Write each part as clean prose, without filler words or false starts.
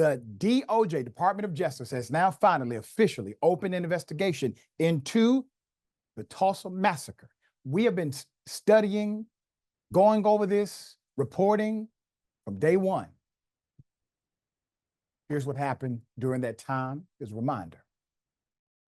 The DOJ, Department of Justice, has now finally officially opened an investigation into the Tulsa Massacre. We have been studying, going over this, reporting from day one. Here's what happened during that time as a reminder.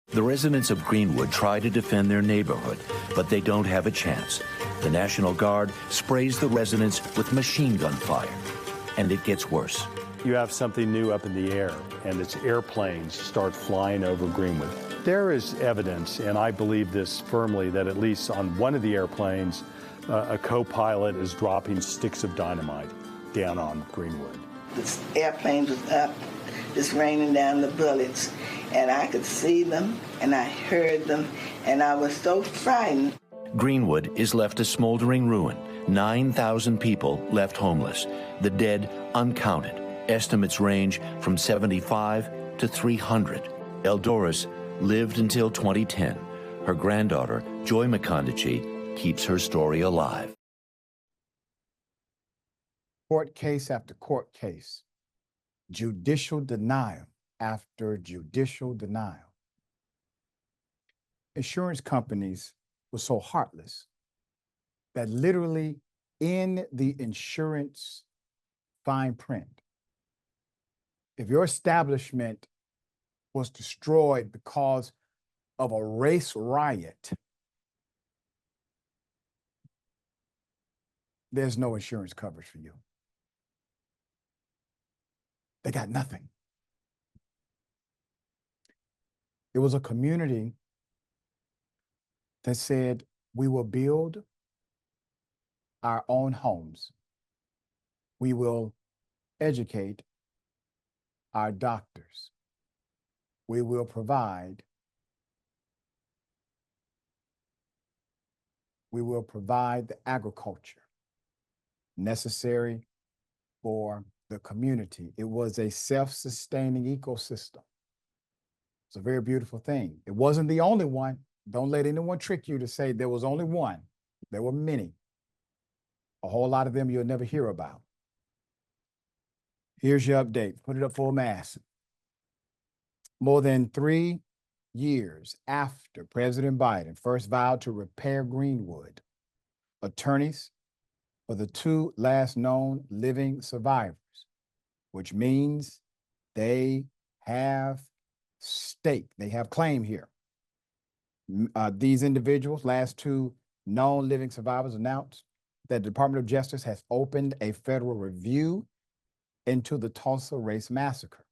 The residents of Greenwood try to defend their neighborhood, but they don't have a chance. The National Guard sprays the residents with machine gun fire, and it gets worse. You have something new up in the air, and its airplanes start flying over Greenwood. There is evidence, and I believe this firmly, that at least on one of the airplanes, a co-pilot is dropping sticks of dynamite down on Greenwood. The airplane was up, just raining down the bullets, and I could see them, and I heard them, and I was so frightened. Greenwood is left a smoldering ruin. 9,000 people left homeless. The dead uncounted. Estimates range from 75 to 300. Eldoris lived until 2010. Her granddaughter, Joy McConaughey, keeps her story alive. Court case after court case, judicial denial after judicial denial. Insurance companies were so heartless that literally in the insurance fine print, if your establishment was destroyed because of a race riot, there's no insurance coverage for you. They got nothing. It was a community that said, we will build our own homes. We will educate our doctors. We will provide the agriculture necessary for the community. It was a self-sustaining ecosystem. It's a very beautiful thing. It wasn't the only one. Don't let anyone trick you to say there was only one. There were many. A whole lot of them you'll never hear about. Here's your update. Put it up full mass. More than 3 years after President Biden first vowed to repair Greenwood, attorneys for the 2 last known living survivors, which means they have stake, they have claim here. These individuals, last 2 known living survivors, announced that the Department of Justice has opened a federal review into the Tulsa Race Massacre.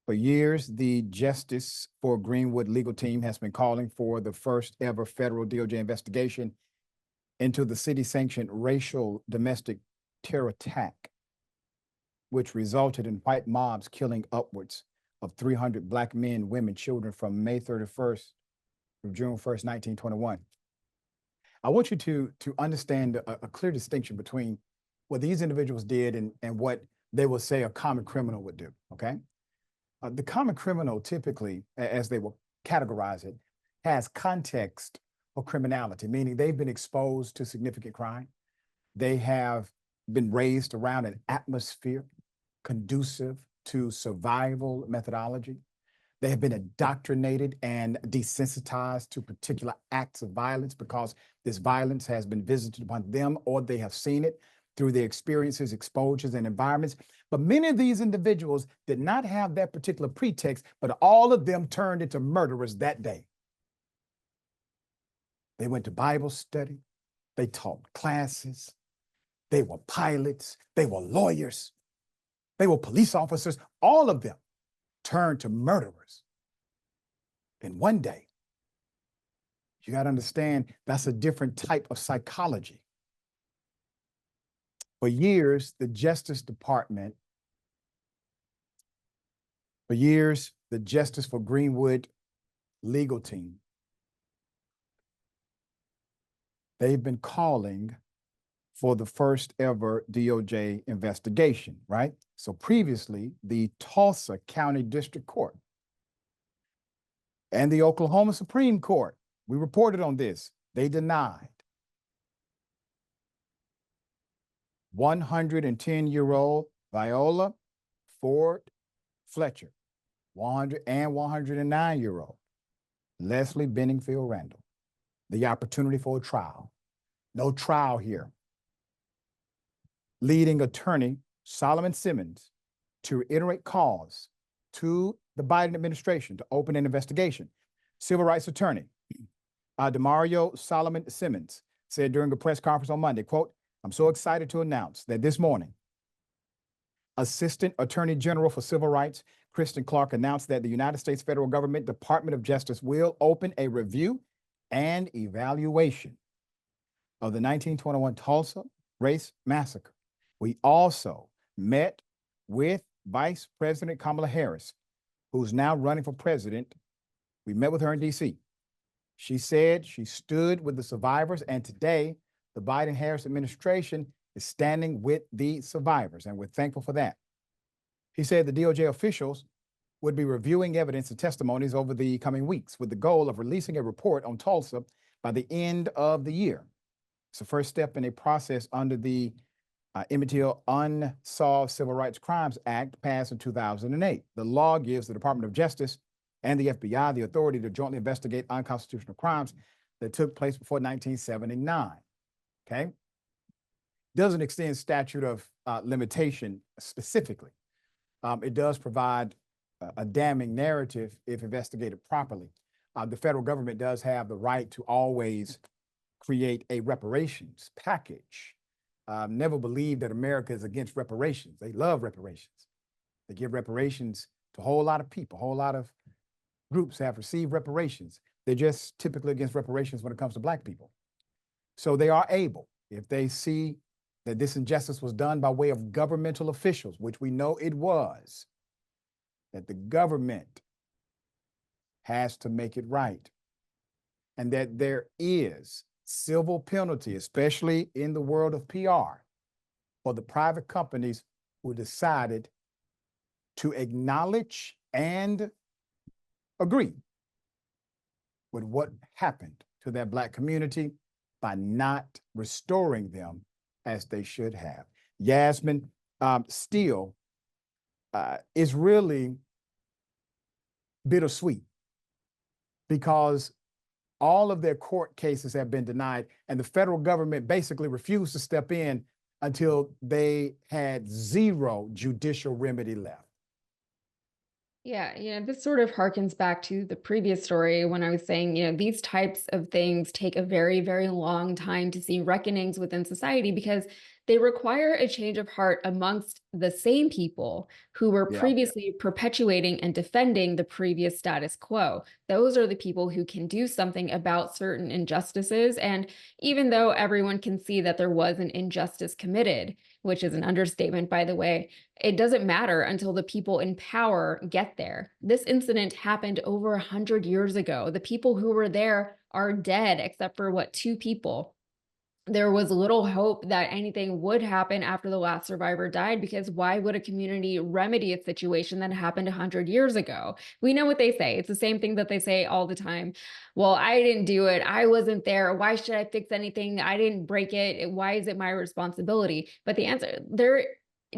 For years, the Justice for Greenwood legal team has been calling for the first ever federal DOJ investigation into the city-sanctioned racial domestic terror attack, which resulted in white mobs killing upwards of 300 Black men, women, children from May 31st through June 1st, 1921. I want you to understand a clear distinction between what these individuals did and what they will say a common criminal would do, okay? The common criminal typically, as they will categorize it, has context for criminality, meaning they've been exposed to significant crime. They have been raised around an atmosphere conducive to survival methodology. They have been indoctrinated and desensitized to particular acts of violence because this violence has been visited upon them or they have seen it through their experiences, exposures, and environments. But many of these individuals did not have that particular pretext, but all of them turned into murderers that day. They went to Bible study. They taught classes. They were pilots. They were lawyers. They were police officers. All of them turned to murderers in one day. You got to understand that's a different type of psychology. For years, the Justice Department, the Justice for Greenwood legal team, they've been calling for the first ever DOJ investigation, right? So previously, the Tulsa County District Court and the Oklahoma Supreme Court, we reported on this, they denied 110-year-old Viola Ford Fletcher, 100 and 109-year-old Leslie Benningfield Randall, the opportunity for a trial. No trial here. Leading attorney Solomon-Simmons to reiterate calls to the Biden administration to open an investigation. Civil rights attorney Damario Solomon-Simmons said during a press conference on Monday, quote, "I'm so excited to announce that this morning, Assistant Attorney General for Civil Rights Kristen Clark announced that the United States federal government Department of Justice will open a review and evaluation of the 1921 Tulsa Race Massacre. We also met with Vice President Kamala Harris, who's now running for president. We met with her in DC. She said she stood with the survivors, and today the Biden-Harris administration is standing with the survivors, and we're thankful for that. He said the DOJ officials would be reviewing evidence and testimonies over the coming weeks with the goal of releasing a report on Tulsa by the end of the year. It's the first step in a process under the Emmett Till Unsolved Civil Rights Crimes Act passed in 2008. The law gives the Department of Justice and the FBI the authority to jointly investigate unconstitutional crimes that took place before 1979, okay? Doesn't extend statute of limitation specifically. It does provide a damning narrative if investigated properly. The federal government does have the right to always create a reparations package. Never believe that America is against reparations. They love reparations. They give reparations to a whole lot of people. A whole lot of groups have received reparations. They're just typically against reparations when it comes to Black people. So they are able, if they see that this injustice was done by way of governmental officials, which we know it was, that the government has to make it right. And that there is civil penalty, especially in the world of PR, for the private companies who decided to acknowledge and agree with what happened to that Black community by not restoring them as they should have. Yasmin still is really bittersweet because all of their court cases have been denied, and the federal government basically refused to step in until they had zero judicial remedy left. Yeah, this sort of harkens back to the previous story when I was saying, these types of things take a very, very long time to see reckonings within society because they require a change of heart amongst the same people who were previously perpetuating and defending the previous status quo. Those are the people who can do something about certain injustices. And even though everyone can see that there was an injustice committed, which is an understatement, by the way, it doesn't matter until the people in power get there. This incident happened over 100 years ago. The people who were there are dead, except for 2 people. There was little hope that anything would happen after the last survivor died, because why would a community remedy a situation that happened 100 years ago? We know what they say. It's the same thing that they say all the time. Well, I didn't do it. I wasn't there. Why should I fix anything? I didn't break it. Why is it my responsibility? But the answer,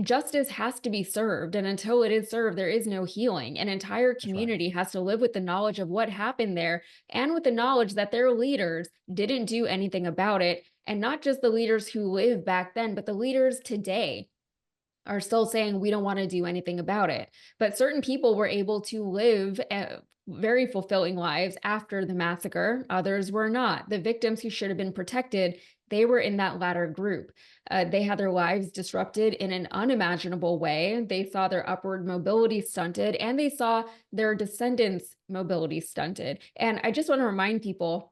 justice has to be served. And until it is served, there is no healing. An entire community has to live with the knowledge of what happened there and with the knowledge that their leaders didn't do anything about it. And not just the leaders who lived back then, but the leaders today are still saying we don't want to do anything about it. But certain people were able to live very fulfilling lives after the massacre. Others were not. The victims who should have been protected, they were in that latter group. They had their lives disrupted in an unimaginable way. They saw their upward mobility stunted, and they saw their descendants' mobility stunted. And I just want to remind people,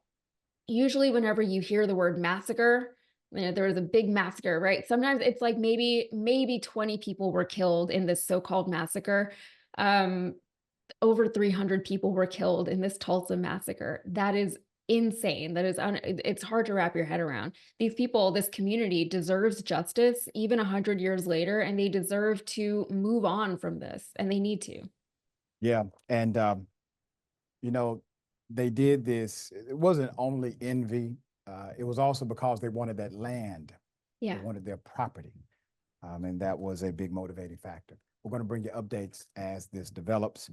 usually whenever you hear the word massacre, there was a big massacre, right? Sometimes it's like maybe 20 people were killed in this so-called massacre. Over 300 people were killed in this Tulsa massacre. That is insane. It's hard to wrap your head around. These people, this community deserves justice even 100 years later, and they deserve to move on from this, and they need to. Yeah, and they did this. It wasn't only envy. It was also because they wanted that land. Yeah. They wanted their property. And that was a big motivating factor. We're going to bring you updates as this develops.